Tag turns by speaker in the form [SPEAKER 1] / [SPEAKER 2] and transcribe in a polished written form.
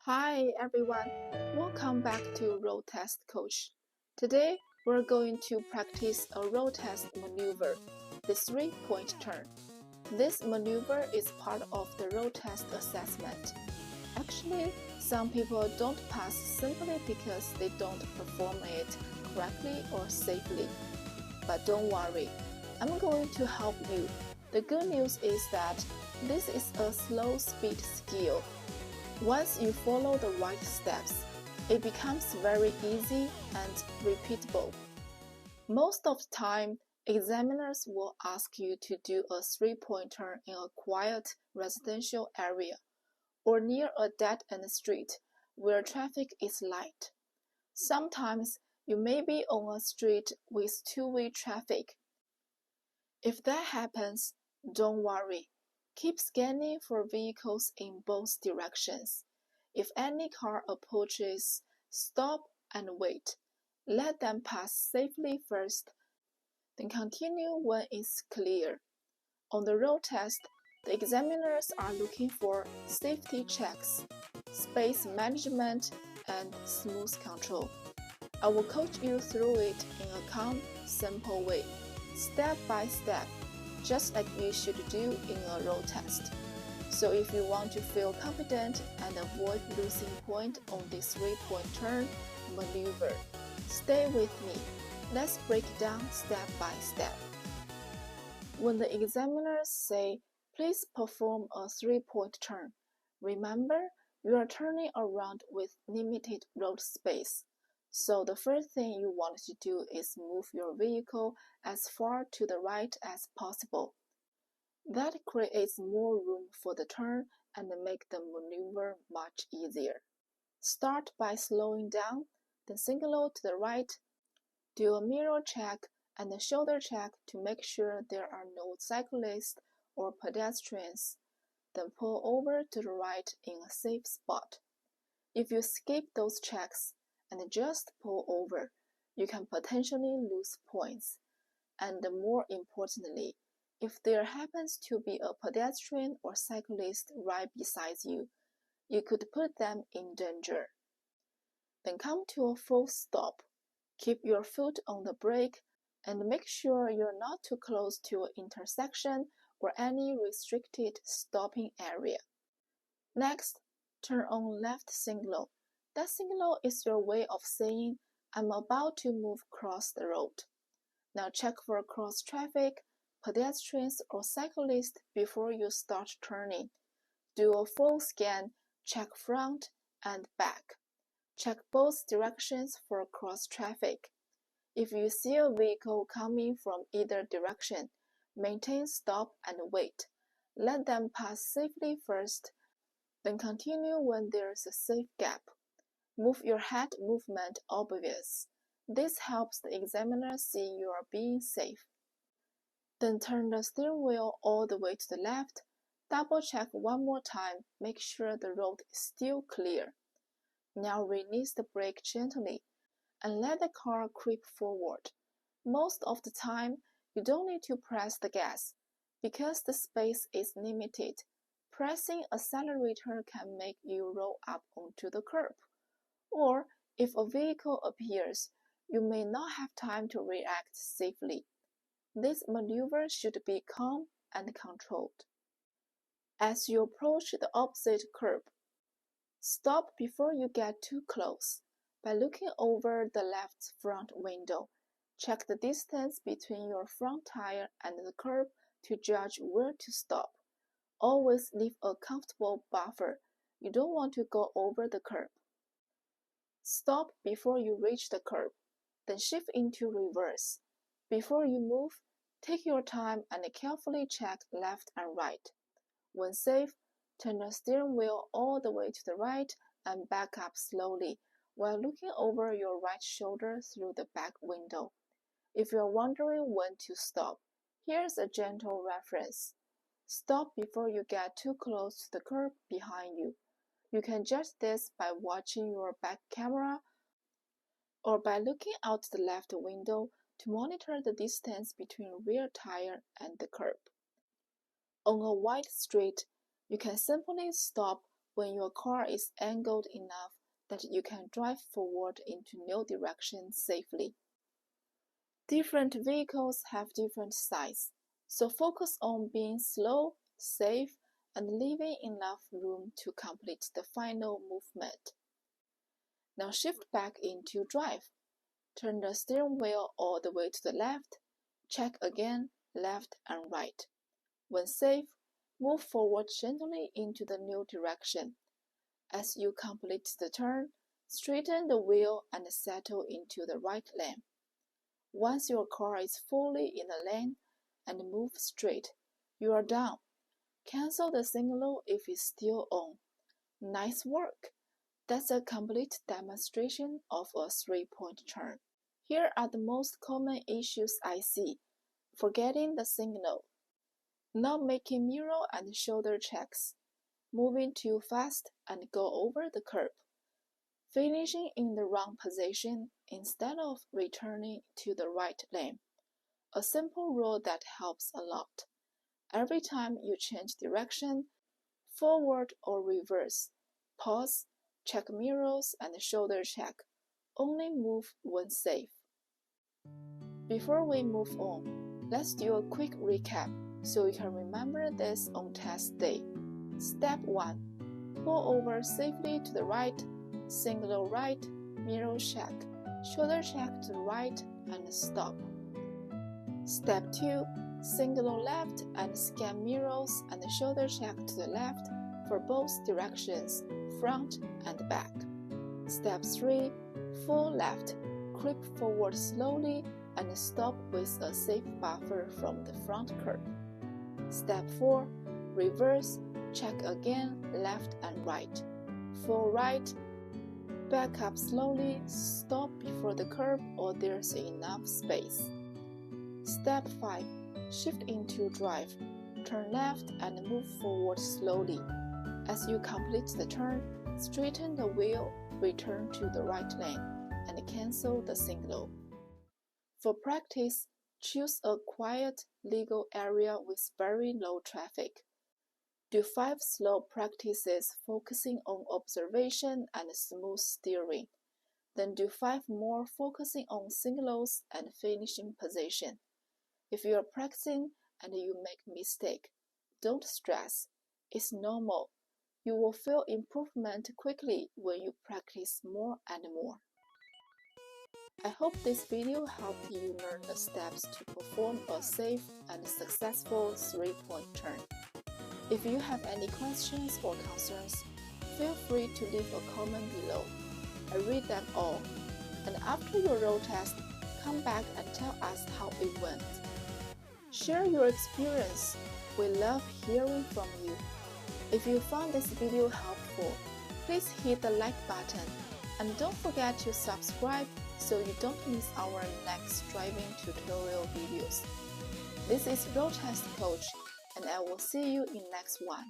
[SPEAKER 1] Hi everyone, welcome back to Road Test Coach. Today we're going to practice a road test maneuver, the 3-point turn. This maneuver is part of the road test assessment. Actually, some people don't pass simply because they don't perform it correctly or safely. But don't worry, I'm going to help you. The good news is that this is a slow speed skill. Once you follow the right steps, it becomes very easy and repeatable. Most of the time, examiners will ask you to do a 3-point turn in a quiet residential area or near a dead-end street where traffic is light. Sometimes you may be on a street with two-way traffic. If that happens, don't worry. Keep scanning for vehicles in both directions. If any car approaches, stop and wait. Let them pass safely first, then continue when it's clear. On the road test, the examiners are looking for safety checks, space management, and smooth control. I will coach you through it in a calm, simple way, step by step, just like you should do in a road test. So if you want to feel confident and avoid losing point on this 3-point turn maneuver, stay with me. Let's break it down step by step. When the examiners say, please perform a 3-point turn, remember you are turning around with limited road space. So the first thing you want to do is move your vehicle as far to the right as possible. That creates more room for the turn and make the maneuver much easier. Start by slowing down, then signal to the right, do a mirror check and a shoulder check to make sure there are no cyclists or pedestrians, then pull over to the right in a safe spot. If you skip those checks and just pull over, you can potentially lose points. And more importantly, if there happens to be a pedestrian or cyclist right beside you, you could put them in danger. Then come to a full stop. Keep your foot on the brake and make sure you're not too close to an intersection or any restricted stopping area. Next, turn on left signal. That signal is your way of saying, I'm about to move across the road. Now check for cross traffic, pedestrians or cyclists before you start turning. Do a full scan, check front and back. Check both directions for cross traffic. If you see a vehicle coming from either direction, maintain stop and wait. Let them pass safely first, then continue when there is a safe gap. Move your head movement obvious. This helps the examiner see you are being safe. Then turn the steering wheel all the way to the left. Double check one more time, make sure the road is still clear. Now release the brake gently and let the car creep forward. Most of the time, you don't need to press the gas. Because the space is limited, pressing accelerator can make you roll up onto the curb. Or, if a vehicle appears, you may not have time to react safely. This maneuver should be calm and controlled. As you approach the opposite curb, stop before you get too close. By looking over the left front window, check the distance between your front tire and the curb to judge where to stop. Always leave a comfortable buffer. You don't want to go over the curb. Stop before you reach the curb, then shift into reverse. Before you move, take your time and carefully check left and right. When safe, turn the steering wheel all the way to the right and back up slowly while looking over your right shoulder through the back window. If you're wondering when to stop, here's a gentle reference. Stop before you get too close to the curb behind you. You can judge this by watching your back camera or by looking out the left window to monitor the distance between rear tire and the curb. On a wide street, you can simply stop when your car is angled enough that you can drive forward into no direction safely. Different vehicles have different size, so focus on being slow, safe, and leaving enough room to complete the final movement. Now shift back into drive. Turn the steering wheel all the way to the left. Check again, left and right. When safe, move forward gently into the new direction. As you complete the turn, straighten the wheel and settle into the right lane. Once your car is fully in the lane and move straight, you are done. Cancel the signal if it's still on. Nice work! That's a complete demonstration of a three-point turn. Here are the most common issues I see. Forgetting the signal, not making mirror and shoulder checks, moving too fast and go over the curb, finishing in the wrong position instead of returning to the right lane. A simple rule that helps a lot. Every time you change direction, forward or reverse, pause, check mirrors and shoulder check. Only move when safe. Before we move on, let's do a quick recap so you can remember this on test day. Step 1. Pull over safely to the right, signal right, mirror check, shoulder check to the right, and stop. Step 2. Signal left and scan mirrors and shoulder check to the left for both directions, front and back. Step 3. Full left, creep forward slowly and stop with a safe buffer from the front curb. Step 4. Reverse, check again left and right. Full right, back up slowly, stop before the curb or there's enough space. Step 5. Shift into drive. Turn left and move forward slowly. As you complete the turn, straighten the wheel, return to the right lane, and cancel the signal. For practice, choose a quiet, legal area with very low traffic. Do 5 slow practices focusing on observation and smooth steering. Then do 5 more focusing on signals and finishing position. If you are practicing and you make a mistake, don't stress. It's normal. You will feel improvement quickly when you practice more and more. I hope this video helped you learn the steps to perform a safe and successful three-point turn. If you have any questions or concerns, feel free to leave a comment below. I read them all. And after your road test, come back and tell us how it went. Share your experience. We love hearing from you. If you found this video helpful, please hit the like button and don't forget to subscribe so you don't miss our next driving tutorial videos. This is Road Test Coach, and I will see you in next one.